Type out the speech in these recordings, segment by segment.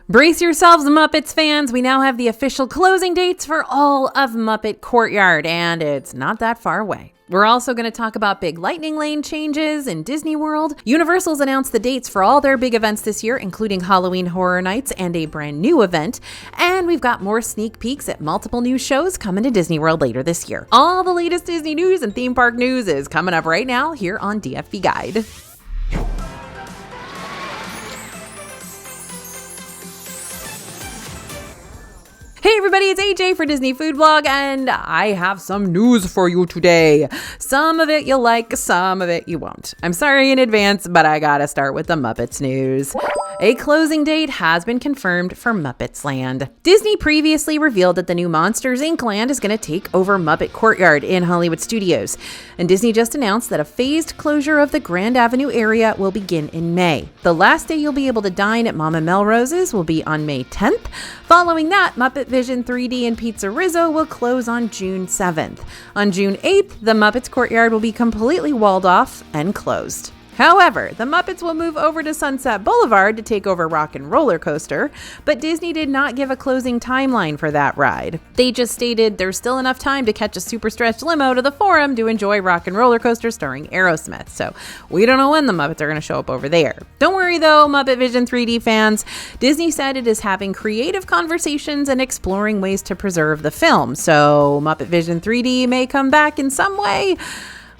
Brace yourselves, Muppets fans. We now have the official closing dates for all of Muppet Courtyard, and it's not that far away. We're also going to talk about big Lightning Lane changes in Disney World. Universal's announced the dates for all their big events this year, including Halloween Horror Nights and a brand new event. And we've got more sneak peeks at multiple new shows coming to Disney World later this year. All the latest Disney news and theme park news is coming up right now here on DFB Guide. Hey everybody, it's AJ for Disney Food Blog, and I have some news for you today. Some of it you'll like, some of it you won't. I'm sorry in advance, but I gotta start with the Muppets news. A closing date has been confirmed for Muppets Land. Disney previously revealed that the new Monsters, Inc. land is going to take over Muppet Courtyard in Hollywood Studios. And Disney just announced that a phased closure of the Grand Avenue area will begin in May. The last day you'll be able to dine at Mama Melrose's will be on May 10th. Following that, Muppet Vision 3D and Pizza Rizzo will close on June 7th. On June 8th, the Muppets Courtyard will be completely walled off and closed. However, the Muppets will move over to Sunset Boulevard to take over Rock and Roller Coaster, but Disney did not give a closing timeline for that ride. They just stated there's still enough time to catch a super stretched limo to the Forum to enjoy Rock and Roller Coaster starring Aerosmith, so we don't know when the Muppets are going to show up over there. Don't worry though, Muppet Vision 3D fans, Disney said it is having creative conversations and exploring ways to preserve the film, so Muppet Vision 3D may come back in some way.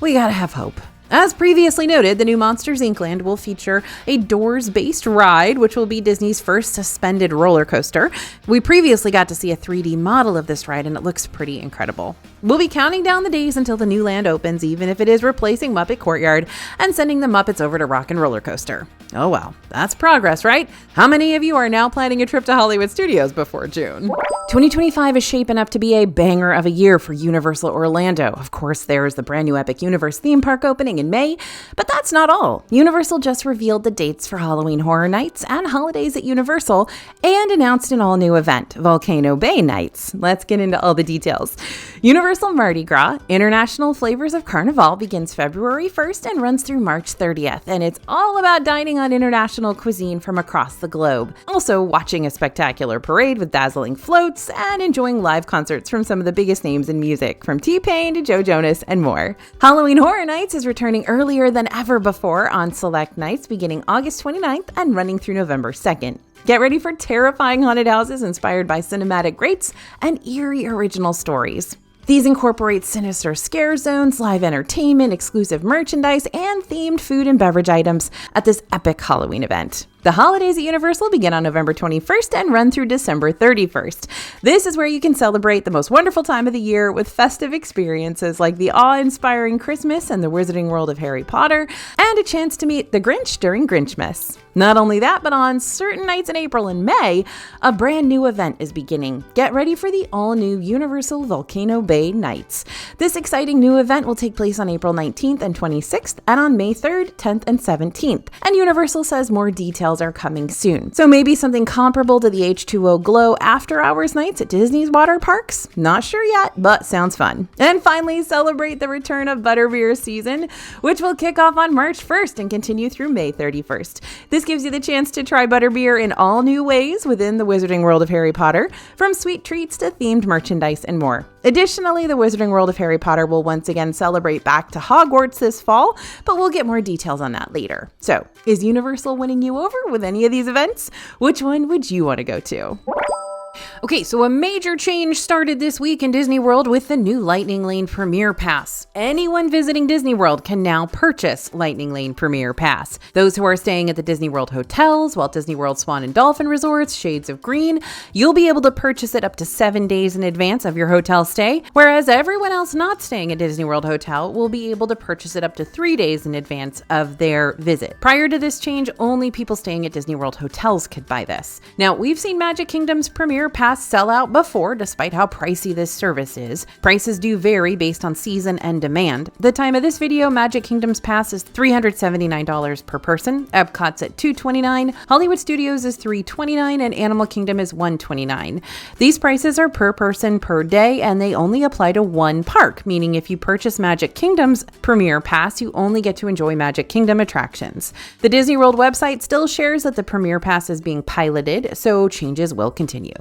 We gotta have hope. As previously noted, the new Monsters, Inc. land will feature a doors-based ride, which will be Disney's first suspended roller coaster. We previously got to see a 3D model of this ride, and it looks pretty incredible. We'll be counting down the days until the new land opens, even if it is replacing Muppet Courtyard and sending the Muppets over to Rock and Roller Coaster. Oh well, that's progress, right? How many of you are now planning a trip to Hollywood Studios before June? 2025 is shaping up to be a banger of a year for Universal Orlando. Of course, there's the brand new Epic Universe theme park opening in May, but that's not all. Universal just revealed the dates for Halloween Horror Nights and Holidays at Universal and announced an all-new event, Volcano Bay Nights. Let's get into all the details. Universal Mardi Gras, International Flavors of Carnival, begins February 1st and runs through March 30th, and it's all about dining on international cuisine from across the globe. Also, watching a spectacular parade with dazzling floats and enjoying live concerts from some of the biggest names in music, from T-Pain to Joe Jonas and more. Halloween Horror Nights is returning earlier than ever before on select nights beginning August 29th and running through November 2nd. Get ready for terrifying haunted houses inspired by cinematic greats and eerie original stories. These incorporate sinister scare zones, live entertainment, exclusive merchandise, and themed food and beverage items at this epic Halloween event. The holidays at Universal begin on November 21st and run through December 31st. This is where you can celebrate the most wonderful time of the year with festive experiences like the awe-inspiring Christmas and the Wizarding World of Harry Potter, and a chance to meet the Grinch during Grinchmas. Not only that, but on certain nights in April and May, a brand new event is beginning. Get ready for the all-new Universal Volcano Bay Nights. This exciting new event will take place on April 19th and 26th, and on May 3rd, 10th, and 17th. And Universal says more details are coming soon. So maybe something comparable to the H2O Glow after hours nights at Disney's water parks? Not sure yet, but sounds fun. And finally, celebrate the return of Butterbeer season, which will kick off on March 1st and continue through May 31st. This gives you the chance to try Butterbeer in all new ways within the Wizarding World of Harry Potter, from sweet treats to themed merchandise and more. Additionally, the Wizarding World of Harry Potter will once again celebrate Back to Hogwarts this fall, but we'll get more details on that later. So, is Universal winning you over with any of these events? Which one would you want to go to? Okay, so a major change started this week in Disney World with the new Lightning Lane Premier Pass. Anyone visiting Disney World can now purchase Lightning Lane Premier Pass. Those who are staying at the Disney World hotels, Walt Disney World Swan and Dolphin Resorts, Shades of Green, you'll be able to purchase it up to 7 days in advance of your hotel stay, whereas everyone else not staying at Disney World Hotel will be able to purchase it up to 3 days in advance of their visit. Prior to this change, only people staying at Disney World hotels could buy this. Now, we've seen Magic Kingdom's Premier Pass Pass sell out before, despite how pricey this service is. Prices do vary based on season and demand. The time of this video, Magic Kingdom's Pass is $379 per person, Epcot's at $229, Hollywood Studios is $329, and Animal Kingdom is $129. These prices are per person per day, and they only apply to one park, meaning if you purchase Magic Kingdom's Premier Pass, you only get to enjoy Magic Kingdom attractions. The Disney World website still shares that the Premier Pass is being piloted, so changes will continue.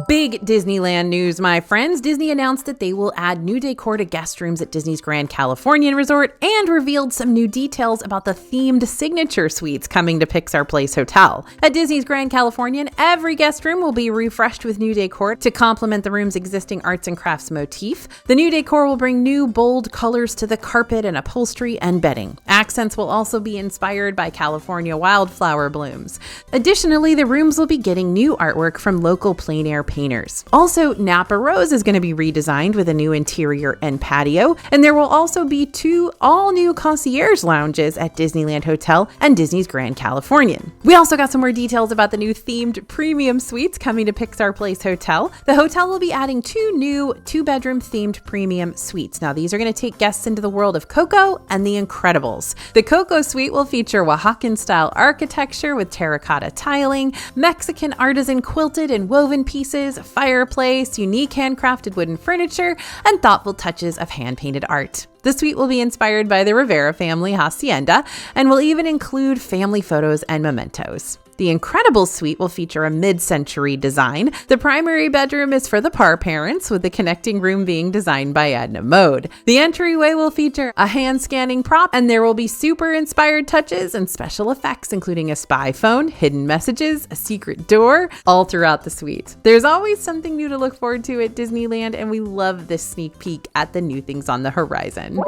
Big Disneyland news, my friends. Disney announced that they will add new decor to guest rooms at Disney's Grand Californian Resort and revealed some new details about the themed signature suites coming to Pixar Place Hotel. At Disney's Grand Californian, every guest room will be refreshed with new decor to complement the room's existing arts and crafts motif. The new decor will bring new, bold colors to the carpet and upholstery and bedding. Accents will also be inspired by California wildflower blooms. Additionally, the rooms will be getting new artwork from local plein air painters. Also, Napa Rose is going to be redesigned with a new interior and patio, and there will also be 2 all-new concierge lounges at Disneyland Hotel and Disney's Grand Californian. We also got some more details about the new themed premium suites coming to Pixar Place Hotel. The hotel will be adding 2 new 2-bedroom themed premium suites. Now, these are going to take guests into the world of Coco and the Incredibles. The Coco suite will feature Oaxacan-style architecture with terracotta tiling, Mexican artisan quilted and woven pieces, fireplace, unique handcrafted wooden furniture, and thoughtful touches of hand-painted art. The suite will be inspired by the Rivera family hacienda and will even include family photos and mementos. The Incredibles suite will feature a mid-century design. The primary bedroom is for the Parr parents, with the connecting room being designed by Edna Mode. The entryway will feature a hand-scanning prop, and there will be super-inspired touches and special effects, including a spy phone, hidden messages, a secret door, all throughout the suite. There's always something new to look forward to at Disneyland, and we love this sneak peek at the new things on the horizon.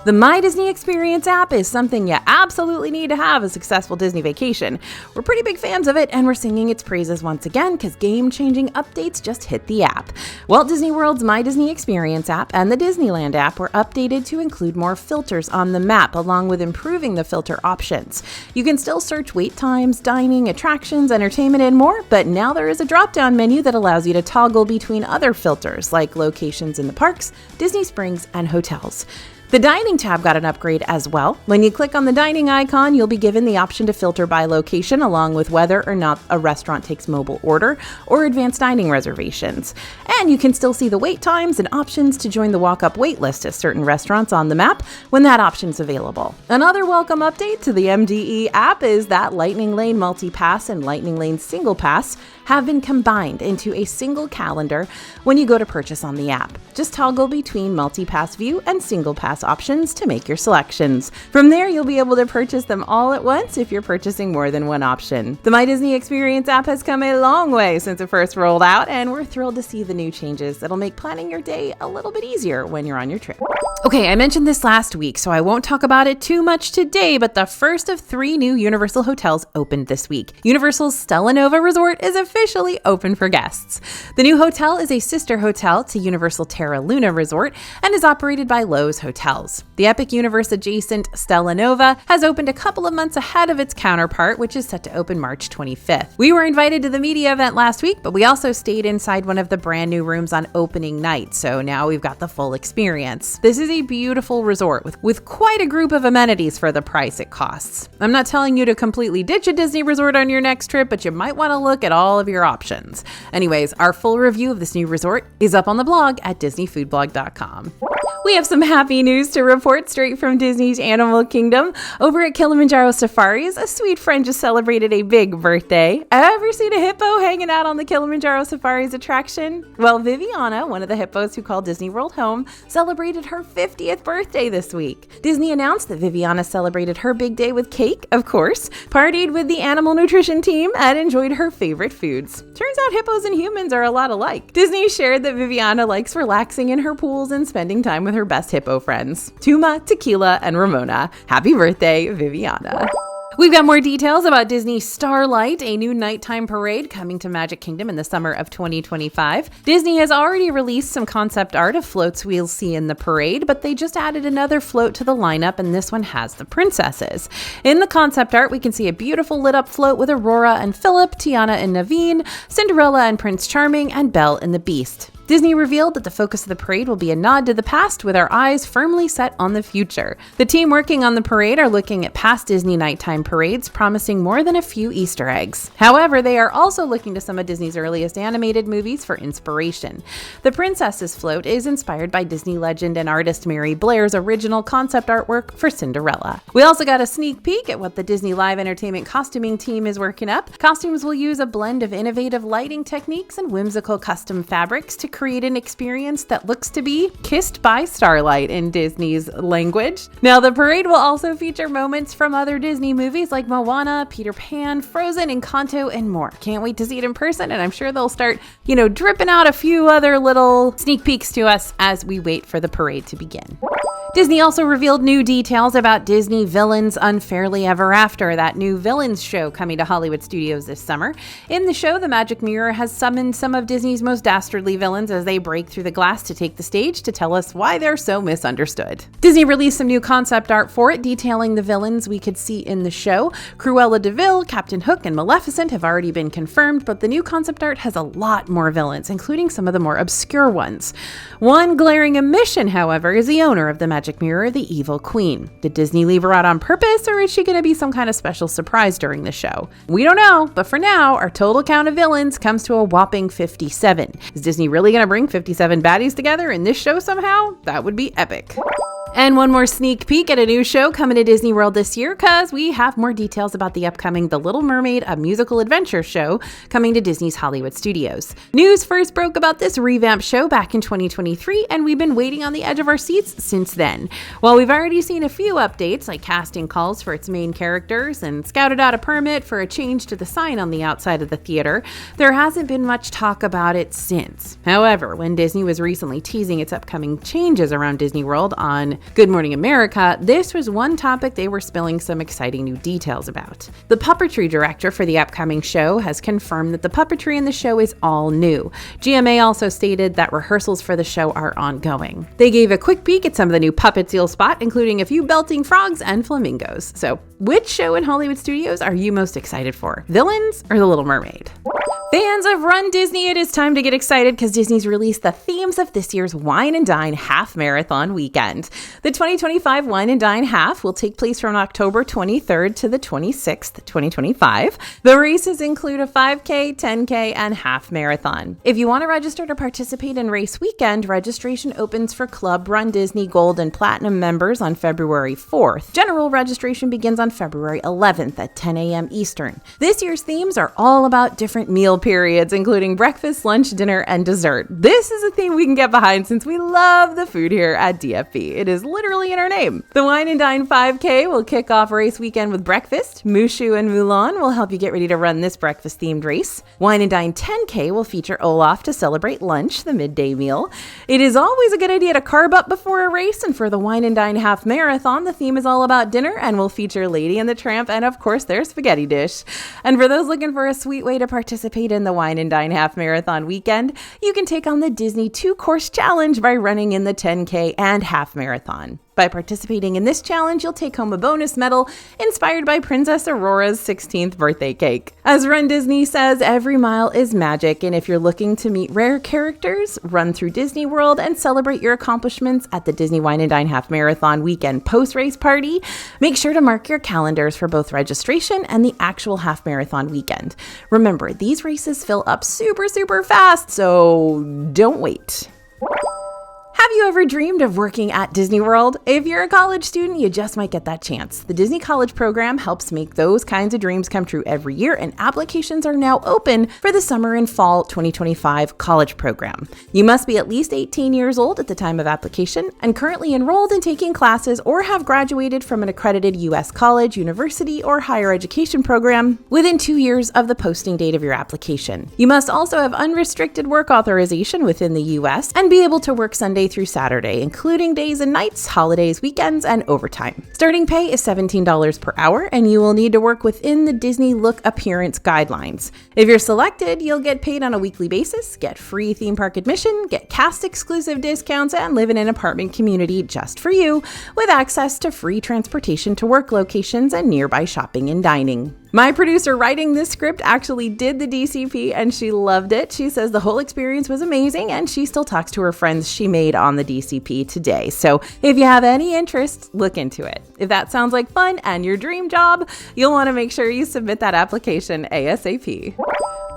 The My Disney Experience app is something you absolutely need to have a successful Disney vacation. We're pretty big fans of it, and we're singing its praises once again because game-changing updates just hit the app. Walt Disney World's My Disney Experience app and the Disneyland app were updated to include more filters on the map, along with improving the filter options. You can still search wait times, dining, attractions, entertainment, and more, but now there is a drop-down menu that allows you to toggle between other filters like locations in the parks, Disney Springs, and hotels. The dining tab got an upgrade as well. When you click on the dining icon, you'll be given the option to filter by location, along with whether or not a restaurant takes mobile order or advanced dining reservations. And you can still see the wait times and options to join the walk-up wait list at certain restaurants on the map when that option's available. Another welcome update to the MDE app is that Lightning Lane Multi-Pass and Lightning Lane Single Pass have been combined into a single calendar when you go to purchase on the app. Just toggle between Multi-Pass View and Single Pass options to make your selections. From there, you'll be able to purchase them all at once if you're purchasing more than one option. The My Disney Experience app has come a long way since it first rolled out, and we're thrilled to see the new changes that'll make planning your day a little bit easier when you're on your trip. Okay, I mentioned this last week, so I won't talk about it too much today, but the first of 3 new Universal hotels opened this week. Universal's Stella Nova Resort is officially open for guests. The new hotel is a sister hotel to Universal Terra Luna Resort and is operated by Loews Hotels. The Epic Universe adjacent Stella Nova has opened a couple of months ahead of its counterpart, which is set to open March 25th. We were invited to the media event last week, but we also stayed inside one of the brand new rooms on opening night, so now we've got the full experience. This is a beautiful resort with quite a group of amenities for the price it costs. I'm not telling you to completely ditch a Disney resort on your next trip, but you might want to look at all of your options. Anyways, our full review of this new resort is up on the blog at disneyfoodblog.com. We have some happy news to report straight from Disney's Animal Kingdom. Over at Kilimanjaro Safaris, a sweet friend just celebrated a big birthday. Ever seen a hippo hanging out on the Kilimanjaro Safaris attraction? Well, Viviana, one of the hippos who call Disney World home, celebrated her 50th birthday this week. Disney announced that Viviana celebrated her big day with cake, of course, partied with the animal nutrition team, and enjoyed her favorite foods. Turns out hippos and humans are a lot alike. Disney shared that Viviana likes relaxing in her pools and spending time with her best hippo friends, Tuma, Tequila, and Ramona. Happy birthday, Viviana. We've got more details about Disney's Starlight, a new nighttime parade coming to Magic Kingdom in the summer of 2025. Disney has already released some concept art of floats we'll see in the parade, but they just added another float to the lineup, and this one has the princesses. In the concept art, we can see a beautiful lit up float with Aurora and Philip, Tiana and Naveen, Cinderella and Prince Charming, and Belle and the Beast. Disney revealed that the focus of the parade will be a nod to the past with our eyes firmly set on the future. The team working on the parade are looking at past Disney nighttime parades, promising more than a few Easter eggs. However, they are also looking to some of Disney's earliest animated movies for inspiration. The Princesses Float is inspired by Disney legend and artist Mary Blair's original concept artwork for Cinderella. We also got a sneak peek at what the Disney Live Entertainment costuming team is working up. Costumes will use a blend of innovative lighting techniques and whimsical custom fabrics to create an experience that looks to be kissed by starlight in Disney's language. Now, the parade will also feature moments from other Disney movies like Moana, Peter Pan, Frozen, Encanto, and more. Can't wait to see it in person, and I'm sure they'll start, dripping out a few other little sneak peeks to us as we wait for the parade to begin. Disney also revealed new details about Disney Villains Unfairly Ever After, that new villains show coming to Hollywood studios this summer. In the show, the Magic Mirror has summoned some of Disney's most dastardly villains as they break through the glass to take the stage to tell us why they're so misunderstood. Disney released some new concept art for it, detailing the villains we could see in the show. Cruella de Vil, Captain Hook, and Maleficent have already been confirmed, but the new concept art has a lot more villains, including some of the more obscure ones. One glaring omission, however, is the owner of the Magic Mirror, the Evil Queen. Did Disney leave her out on purpose, or is she going to be some kind of special surprise during the show? We don't know, but for now, our total count of villains comes to a whopping 57. Is Disney really going to bring 57 baddies together in this show somehow? That would be epic. And one more sneak peek at a new show coming to Disney World this year, because we have more details about the upcoming The Little Mermaid, a musical adventure show coming to Disney's Hollywood Studios. News first broke about this revamped show back in 2023, and we've been waiting on the edge of our seats since then. While we've already seen a few updates, like casting calls for its main characters and scouted out a permit for a change to the sign on the outside of the theater, there hasn't been much talk about it since. However, when Disney was recently teasing its upcoming changes around Disney World on Good Morning America, this was one topic they were spilling some exciting new details about. The puppetry director for the upcoming show has confirmed that the puppetry in the show is all new. GMA also stated that rehearsals for the show are ongoing. They gave a quick peek at some of the new puppets you'll spot, including a few belting frogs and flamingos. So, which show in Hollywood Studios are you most excited for? Villains or The Little Mermaid? Fans of RunDisney, it is time to get excited because Disney's released the themes of this year's Wine and Dine Half Marathon weekend. The 2025 Wine and Dine Half will take place from October 23rd to the 26th, 2025. The races include a 5K, 10K, and half marathon. If you want to register to participate in race weekend, registration opens for Club RunDisney Gold and Platinum members on February 4th. General registration begins on February 11th at 10 a.m. Eastern. This year's themes are all about different meal periods, including breakfast, lunch, dinner, and dessert. This is a theme we can get behind since we love the food here at DFB. It is literally in our name. The Wine and Dine 5K will kick off race weekend with breakfast. Mushu and Mulan will help you get ready to run this breakfast-themed race. Wine and Dine 10K will feature Olaf to celebrate lunch, the midday meal. It is always a good idea to carb up before a race, and for the Wine and Dine Half Marathon, the theme is all about dinner and will feature Lady and the Tramp and, of course, their spaghetti dish. And for those looking for a sweet way to participate in the Wine and Dine Half Marathon weekend, you can take on the Disney 2-course challenge by running in the 10K and half marathon. By participating in this challenge, you'll take home a bonus medal inspired by Princess Aurora's 16th birthday cake. As RunDisney says, every mile is magic, and if you're looking to meet rare characters, run through Disney World, and celebrate your accomplishments at the Disney Wine and Dine Half Marathon weekend post-race party, make sure to mark your calendars for both registration and the actual half marathon weekend. Remember, these races fill up super fast, so don't wait. Have you ever dreamed of working at Disney World? If you're a college student, you just might get that chance. The Disney College Program helps make those kinds of dreams come true every year, and applications are now open for the summer and fall 2025 college program. You must be at least 18 years old at the time of application and currently enrolled in taking classes or have graduated from an accredited U.S. college, university, or higher education program within 2 years of the posting date of your application. You must also have unrestricted work authorization within the U.S. and be able to work Sunday through Saturday, including days and nights, holidays, weekends, and overtime. Starting pay is $17 per hour, and you will need to work within the Disney Look Appearance guidelines. If you're selected, you'll get paid on a weekly basis, get free theme park admission, get cast exclusive discounts, and live in an apartment community just for you, with access to free transportation to work locations and nearby shopping and dining. My producer writing this script actually did the DCP and she loved it. She says the whole experience was amazing and she still talks to her friends she made on the DCP today. So if you have any interest, look into it. If that sounds like fun and your dream job, you'll want to make sure you submit that application ASAP.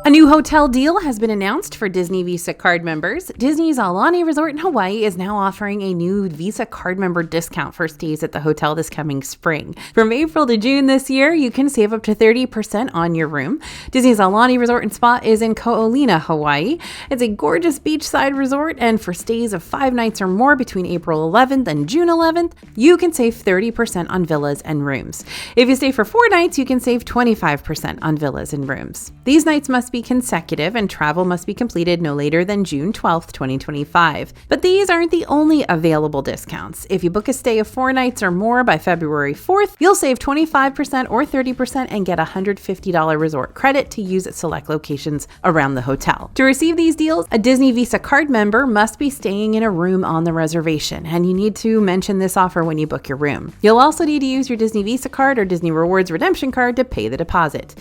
A new hotel deal has been announced for Disney Visa card members. Disney's Aulani Resort in Hawaii is now offering a new Visa card member discount for stays at the hotel this coming spring. From April to June this year, you can save up to 30% on your room. Disney's Aulani Resort and Spa is in Ko'olina, Hawaii. It's a gorgeous beachside resort, and for stays of 5 nights or more between April 11th and June 11th, you can save 30% on villas and rooms. If you stay for 4 nights, you can save 25% on villas and rooms. These nights must be consecutive and travel must be completed no later than June 12th, 2025. But these aren't the only available discounts. If you book a stay of 4 nights or more by February 4th, you'll save 25% or 30% and get a $150 resort credit to use at select locations around the hotel. To receive these deals, a Disney Visa card member must be staying in a room on the reservation, and you need to mention this offer when you book your room. You'll also need to use your Disney Visa card or Disney Rewards redemption card to pay the deposit.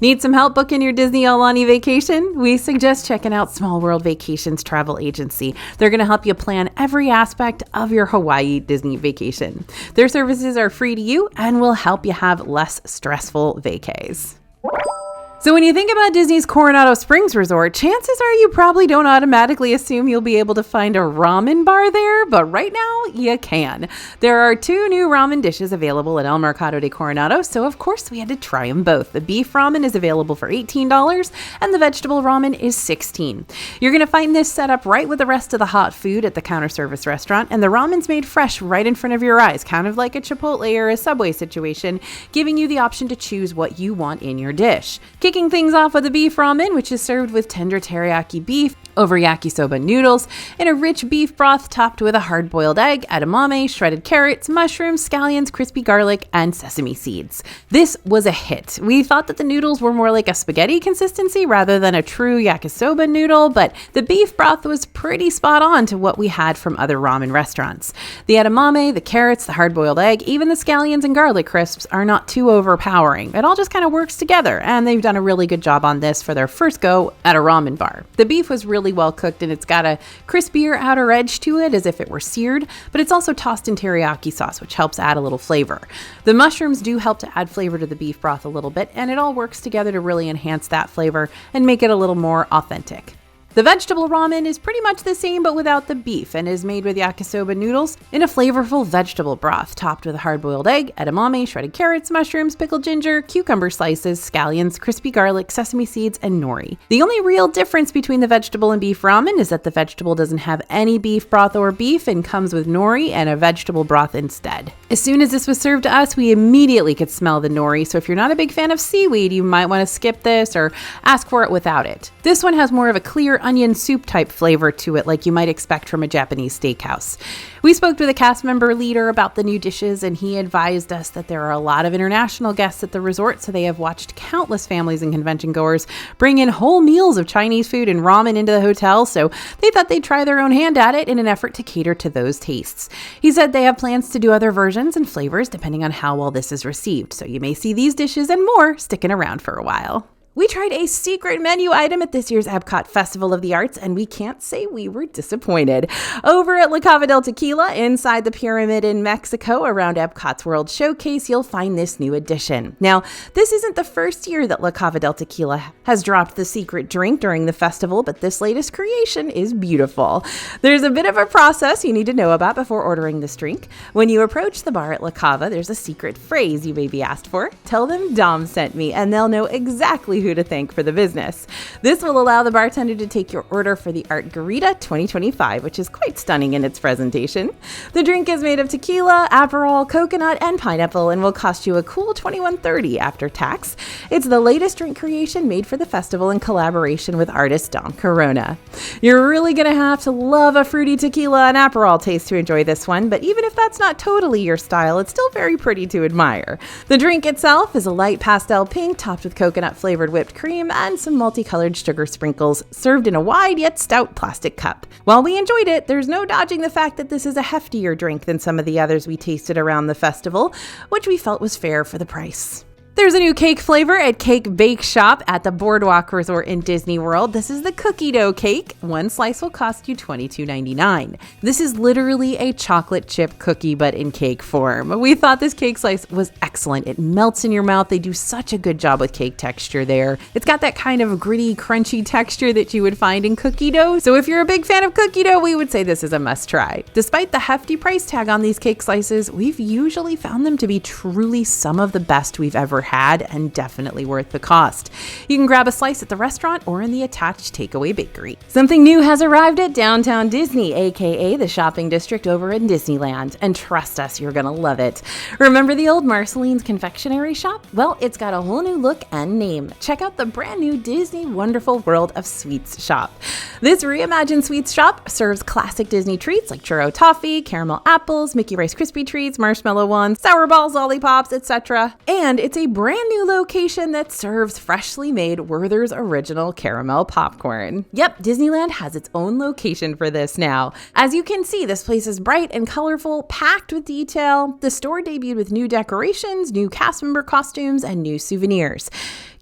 Need some help booking your Disney Aulani vacation? We suggest checking out Small World Vacations Travel Agency. They're going to help you plan every aspect of your Hawaii Disney vacation. Their services are free to you and will help you have less stressful vacays. So when you think about Disney's Coronado Springs Resort, chances are you probably don't automatically assume you'll be able to find a ramen bar there, but right now you can. There are 2 new ramen dishes available at El Mercado de Coronado, so of course we had to try them both. The beef ramen is available for $18 and the vegetable ramen is $16. You're going to find this set up right with the rest of the hot food at the counter service restaurant, and the ramen's made fresh right in front of your eyes, kind of like a Chipotle or a Subway situation, giving you the option to choose what you want in your dish. Kicking things off with the beef ramen, which is served with tender teriyaki beef over yakisoba noodles in a rich beef broth topped with a hard-boiled egg, edamame, shredded carrots, mushrooms, scallions, crispy garlic, and sesame seeds. This was a hit. We thought that the noodles were more like a spaghetti consistency rather than a true yakisoba noodle, but the beef broth was pretty spot on to what we had from other ramen restaurants. The edamame, the carrots, the hard-boiled egg, even the scallions and garlic crisps are not too overpowering. It all just kind of works together, and they've done a really good job on this for their first go at a ramen bar. The beef was really well cooked and it's got a crispier outer edge to it as if it were seared, but it's also tossed in teriyaki sauce, which helps add a little flavor. The mushrooms do help to add flavor to the beef broth a little bit, and it all works together to really enhance that flavor and make it a little more authentic. The vegetable ramen is pretty much the same but without the beef and is made with yakisoba noodles in a flavorful vegetable broth topped with a hard-boiled egg, edamame, shredded carrots, mushrooms, pickled ginger, cucumber slices, scallions, crispy garlic, sesame seeds, and nori. The only real difference between the vegetable and beef ramen is that the vegetable doesn't have any beef broth or beef and comes with nori and a vegetable broth instead. As soon as this was served to us, we immediately could smell the nori, so if you're not a big fan of seaweed, you might want to skip this or ask for it without it. This one has more of a clear onion soup type flavor to it, like you might expect from a Japanese steakhouse. We spoke to the cast member leader about the new dishes, and he advised us that there are a lot of international guests at the resort, so they have watched countless families and convention goers bring in whole meals of Chinese food and ramen into the hotel, so they thought they'd try their own hand at it in an effort to cater to those tastes. He said they have plans to do other versions and flavors depending on how well this is received, so you may see these dishes and more sticking around for a while. We tried a secret menu item at this year's Epcot Festival of the Arts, and we can't say we were disappointed. Over at La Cava del Tequila, inside the pyramid in Mexico, around Epcot's World Showcase, you'll find this new addition. Now, this isn't the first year that La Cava del Tequila has dropped the secret drink during the festival, but this latest creation is beautiful. There's a bit of a process you need to know about before ordering this drink. When you approach the bar at La Cava, there's a secret phrase you may be asked for. Tell them Dom sent me, and they'll know exactly who to thank for the business. This will allow the bartender to take your order for the Artgarita 2025, which is quite stunning in its presentation. The drink is made of tequila, Aperol, coconut, and pineapple and will cost you a cool $21.30 after tax. It's the latest drink creation made for the festival in collaboration with artist Dom Corona. You're really going to have to love a fruity tequila and Aperol taste to enjoy this one, but even if that's not totally your style, it's still very pretty to admire. The drink itself is a light pastel pink topped with coconut-flavored whipped cream and some multicolored sugar sprinkles, served in a wide yet stout plastic cup. While we enjoyed it, there's no dodging the fact that this is a heftier drink than some of the others we tasted around the festival, which we felt was fair for the price. There's a new cake flavor at Cake Bake Shop at the Boardwalk Resort in Disney World. This is the cookie dough cake. One slice will cost you $22.99. This is literally a chocolate chip cookie, but in cake form. We thought this cake slice was excellent. It melts in your mouth. They do such a good job with cake texture there. It's got that kind of gritty, crunchy texture that you would find in cookie dough. So if you're a big fan of cookie dough, we would say this is a must try. Despite the hefty price tag on these cake slices, we've usually found them to be truly some of the best we've ever had and definitely worth the cost. You can grab a slice at the restaurant or in the attached takeaway bakery. Something new has arrived at Downtown Disney, aka the shopping district over in Disneyland, and trust us, you're gonna love it. Remember the old Marceline's confectionery shop? Well, it's got a whole new look and name. Check out the brand new Disney Wonderful World of Sweets shop. This reimagined sweets shop serves classic Disney treats like churro toffee, caramel apples, Mickey Rice Krispie treats, marshmallow ones, sour balls, lollipops, etc. And it's a brand new location that serves freshly made Werther's Original Caramel Popcorn. Yep, Disneyland has its own location for this now. As you can see, this place is bright and colorful, packed with detail. The store debuted with new decorations, new cast member costumes, and new souvenirs.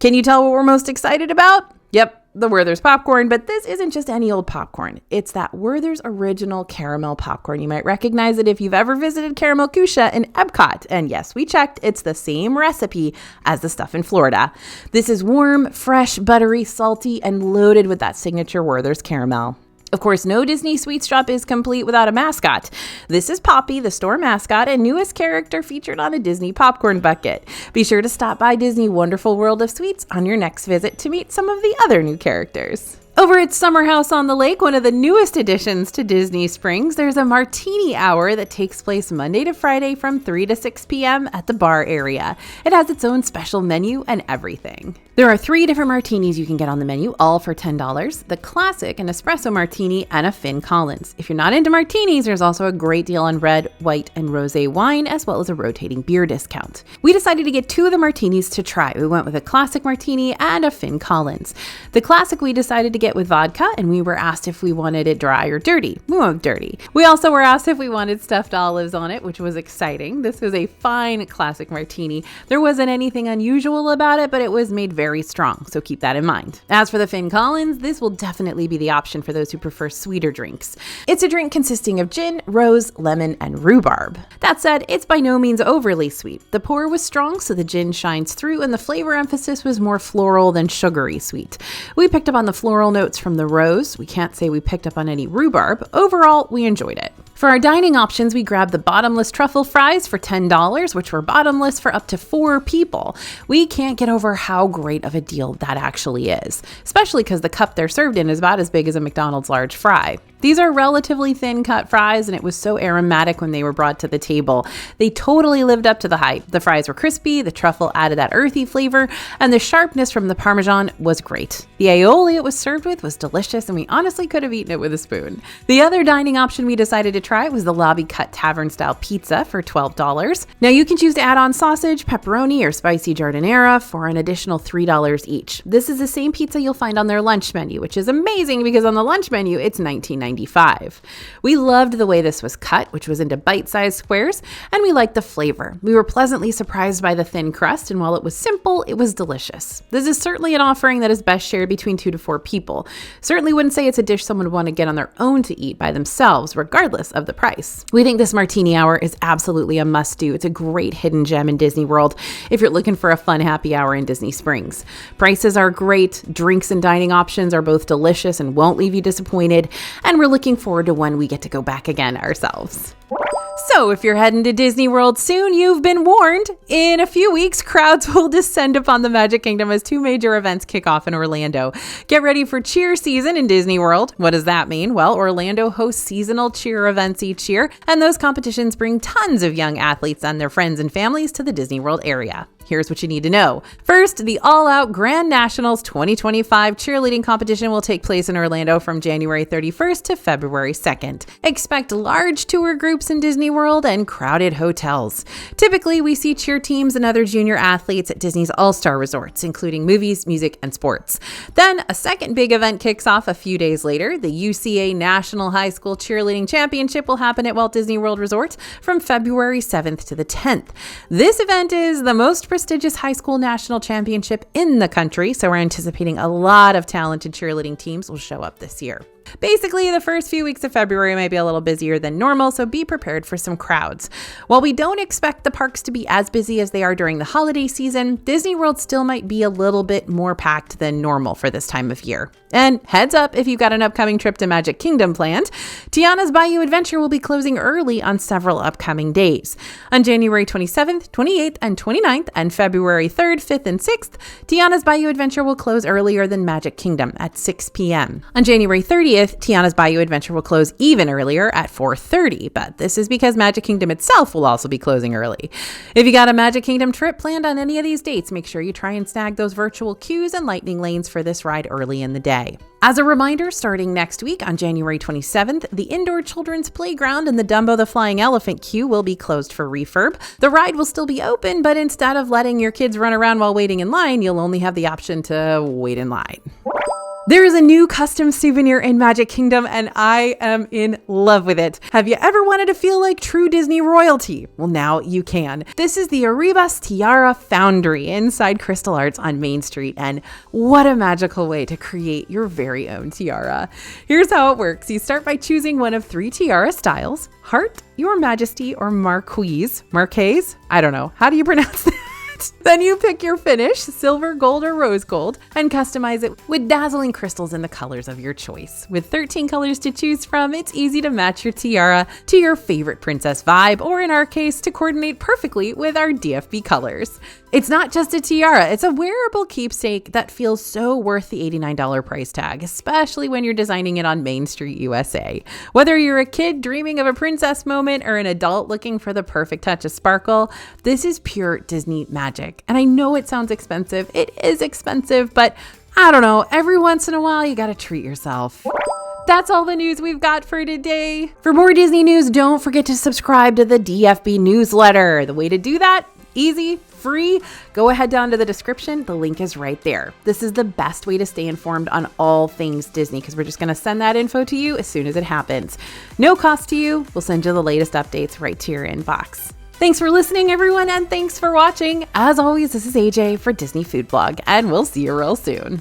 Can you tell what we're most excited about? Yep, the Werther's popcorn, but this isn't just any old popcorn. It's that Werther's Original Caramel Popcorn. You might recognize it if you've ever visited Caramel Kusha in Epcot. And yes, we checked. It's the same recipe as the stuff in Florida. This is warm, fresh, buttery, salty, and loaded with that signature Werther's caramel. Of course, no Disney sweets shop is complete without a mascot. This is Poppy, the store mascot and newest character featured on a Disney popcorn bucket. Be sure to stop by Disney Wonderful World of Sweets on your next visit to meet some of the other new characters. Over at Summer House on the Lake, one of the newest additions to Disney Springs, there's a martini hour that takes place Monday to Friday from 3 to 6 p.m. at the bar area. It has its own special menu and everything. There are 3 different martinis you can get on the menu, all for $10. The classic, an espresso martini, and a Finn Collins. If you're not into martinis, there's also a great deal on red, white, and rosé wine, as well as a rotating beer discount. We decided to get 2 of the martinis to try. We went with a classic martini and a Finn Collins. The classic we decided to get with vodka, and we were asked if we wanted it dry or dirty. We went with dirty. We also were asked if we wanted stuffed olives on it, which was exciting. This was a fine classic martini. There wasn't anything unusual about it, but it was made very strong, so keep that in mind. As for the Finn Collins, this will definitely be the option for those who prefer sweeter drinks. It's a drink consisting of gin, rose, lemon, and rhubarb. That said, it's by no means overly sweet. The pour was strong, so the gin shines through, and the flavor emphasis was more floral than sugary sweet. We picked up on the floral notes from the rose. We can't say we picked up on any rhubarb. Overall, we enjoyed it. For our dining options, we grabbed the bottomless truffle fries for $10, which were bottomless for up to 4 people. We can't get over how great of a deal that actually is, especially because the cup they're served in is about as big as a McDonald's large fry. These are relatively thin cut fries, and it was so aromatic when they were brought to the table. They totally lived up to the hype. The fries were crispy, the truffle added that earthy flavor, and the sharpness from the Parmesan was great. The aioli it was served with was delicious, and we honestly could have eaten it with a spoon. The other dining option we decided to try was the lobby cut tavern style pizza for $12. Now you can choose to add on sausage, pepperoni, or spicy giardiniera for an additional $3 each. This is the same pizza you'll find on their lunch menu, which is amazing because on the lunch menu it's $19.95. We loved the way this was cut, which was into bite-sized squares, and we liked the flavor. We were pleasantly surprised by the thin crust, and while it was simple, it was delicious. This is certainly an offering that is best shared between 2 to 4 people. Certainly wouldn't say it's a dish someone would want to get on their own to eat by themselves, regardless of the price. We think this martini hour is absolutely a must-do. It's a great hidden gem in Disney World if you're looking for a fun happy hour in Disney Springs. Prices are great, drinks and dining options are both delicious and won't leave you disappointed, and we're looking forward to when we get to go back again ourselves. So if you're heading to Disney World soon, you've been warned. In a few weeks, crowds will descend upon the Magic Kingdom as two major events kick off in Orlando. Get ready for cheer season in Disney World. What does that mean? Well, Orlando hosts seasonal cheer events each year, and those competitions bring tons of young athletes and their friends and families to the Disney World area. Here's what you need to know. First, the All-Out Grand Nationals 2025 cheerleading competition will take place in Orlando from January 31st to February 2nd. Expect large tour groups in Disney World and crowded hotels. Typically, we see cheer teams and other junior athletes at Disney's all-star resorts, including movies, music, and sports. Then, a second big event kicks off a few days later. The UCA National High School Cheerleading Championship will happen at Walt Disney World Resort from February 7th to the 10th. This event is the most prestigious high school national championship in the country, so we're anticipating a lot of talented cheerleading teams will show up this year. Basically, the first few weeks of February might be a little busier than normal, so be prepared for some crowds. While we don't expect the parks to be as busy as they are during the holiday season, Disney World still might be a little bit more packed than normal for this time of year. And heads up, if you've got an upcoming trip to Magic Kingdom planned, Tiana's Bayou Adventure will be closing early on several upcoming days. On January 27th, 28th, and 29th, and February 3rd, 5th, and 6th, Tiana's Bayou Adventure will close earlier than Magic Kingdom at 6 p.m. On January 30th, Tiana's Bayou Adventure will close even earlier at 4:30, but this is because Magic Kingdom itself will also be closing early. If you got a Magic Kingdom trip planned on any of these dates, make sure you try and snag those virtual queues and lightning lanes for this ride early in the day. As a reminder, starting next week on January 27th, the indoor children's playground and the Dumbo the Flying Elephant queue will be closed for refurb. The ride will still be open, but instead of letting your kids run around while waiting in line, you'll only have the option to wait in line. There is a new custom souvenir in Magic Kingdom, and I am in love with it. Have you ever wanted to feel like true Disney royalty? Well, now you can. This is the Arribas Tiara Foundry inside Crystal Arts on Main Street, and what a magical way to create your very own tiara. Here's how it works. You start by choosing one of 3 tiara styles: Heart, Your Majesty, or Marquise. Marquise? I don't know. How do you pronounce that? Then you pick your finish, silver, gold, or rose gold, and customize it with dazzling crystals in the colors of your choice. With 13 colors to choose from, it's easy to match your tiara to your favorite princess vibe, or in our case, to coordinate perfectly with our DFB colors. It's not just a tiara, it's a wearable keepsake that feels so worth the $89 price tag, especially when you're designing it on Main Street, USA. Whether you're a kid dreaming of a princess moment or an adult looking for the perfect touch of sparkle, this is pure Disney magic. And I know it sounds expensive. It is expensive, but I don't know, every once in a while you gotta treat yourself. That's all the news we've got for today. For more Disney news, don't forget to subscribe to the DFB newsletter. The way to do that, easy, free. Go ahead down to the description. The link is right there. This is the best way to stay informed on all things Disney because we're just going to send that info to you as soon as it happens. No cost to you. We'll send you the latest updates right to your inbox. Thanks for listening, everyone, and thanks for watching. As always, this is AJ for Disney Food Blog, and we'll see you real soon.